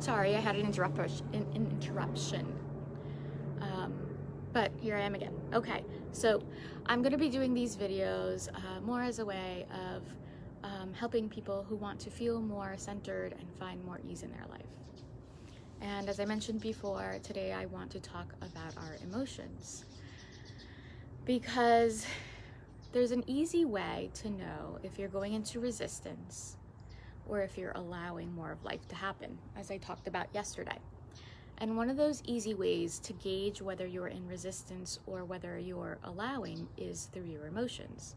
Sorry, I had an interruption. But here I am again. Okay, so I'm going to be doing these videos more as a way of helping people who want to feel more centered and find more ease in their life. And as I mentioned before, today I want to talk about our emotions, because there's an easy way to know if you're going into resistance or if you're allowing more of life to happen, as I talked about yesterday. And one of those easy ways to gauge whether you're in resistance or whether you're allowing is through your emotions.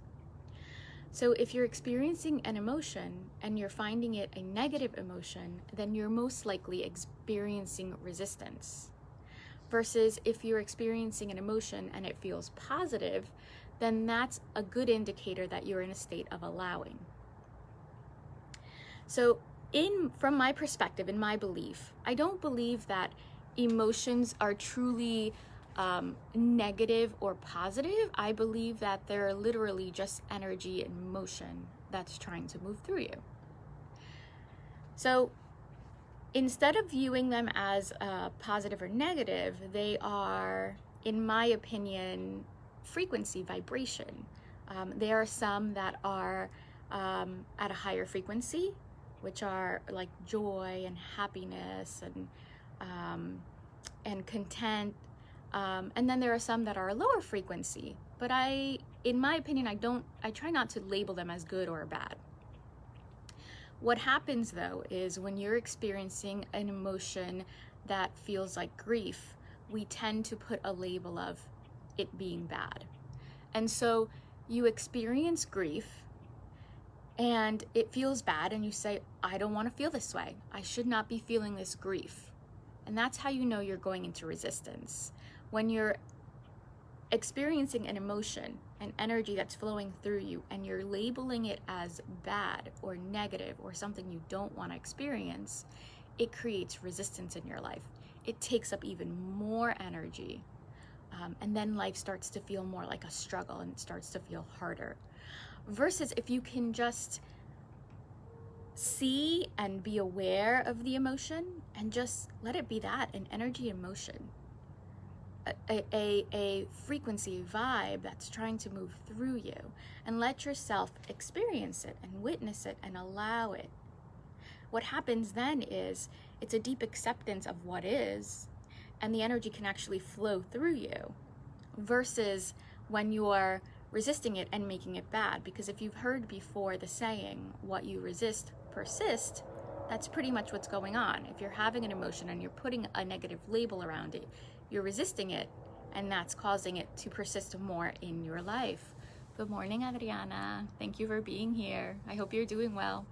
So if you're experiencing an emotion and you're finding it a negative emotion, then you're most likely experiencing resistance. Versus if you're experiencing an emotion and it feels positive, then that's a good indicator that you're in a state of allowing. So from my perspective, in my belief, I don't believe that emotions are truly negative or positive. I believe that they're literally just energy and motion that's trying to move through you. So instead of viewing them as positive or negative, they are, in my opinion, frequency, vibration. There are some that are at a higher frequency, which are like joy and happiness and content. And then there are some that are a lower frequency, but in my opinion, I try not to label them as good or bad. What happens though is when you're experiencing an emotion that feels like grief, we tend to put a label of it being bad. And so you experience grief and it feels bad, and you say, I don't want to feel this way. I should not be feeling this grief. And that's how you know you're going into resistance. When you're experiencing an emotion, an energy that's flowing through you, and you're labeling it as bad or negative or something you don't want to experience, it creates resistance in your life. It takes up even more energy. And then life starts to feel more like a struggle, and it starts to feel harder. Versus if you can just see and be aware of the emotion and just let it be that, an energy, emotion, a frequency, vibe that's trying to move through you, and let yourself experience it and witness it and allow it. What happens then is it's a deep acceptance of what is, and the energy can actually flow through you, versus when you're resisting it and making it bad. Because if you've heard before the saying, what you resist persist, that's pretty much what's going on. If you're having an emotion and you're putting a negative label around it, you're resisting it, and that's causing it to persist more in your life. Good morning, Adriana. Thank you for being here. I hope you're doing well.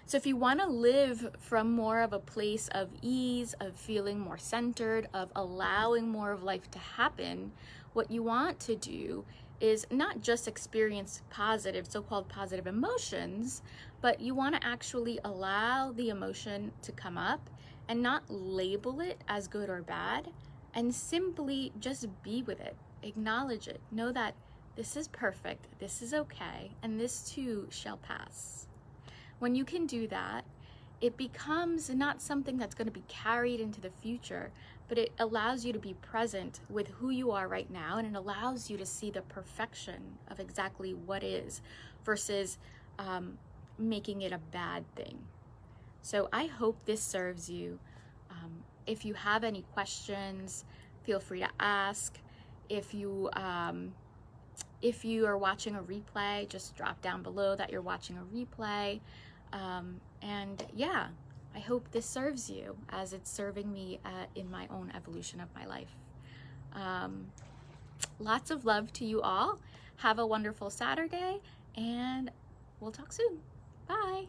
So if you want to live from more of a place of ease, of feeling more centered, of allowing more of life to happen, what you want to do is not just experience positive, so-called positive emotions, but you want to actually allow the emotion to come up and not label it as good or bad, and simply just be with it, acknowledge it, know that this is perfect, this is okay, and this too shall pass. When you can do that, it becomes not something that's going to be carried into the future, but it allows you to be present with who you are right now, and it allows you to see the perfection of exactly what is, versus making it a bad thing. So I hope this serves you. If you have any questions, feel free to ask. If you are watching a replay, just drop down below that you're watching a replay. And yeah, I hope this serves you as it's serving me in my own evolution of my life. Lots of love to you all. Have a wonderful Saturday, and we'll talk soon. Bye.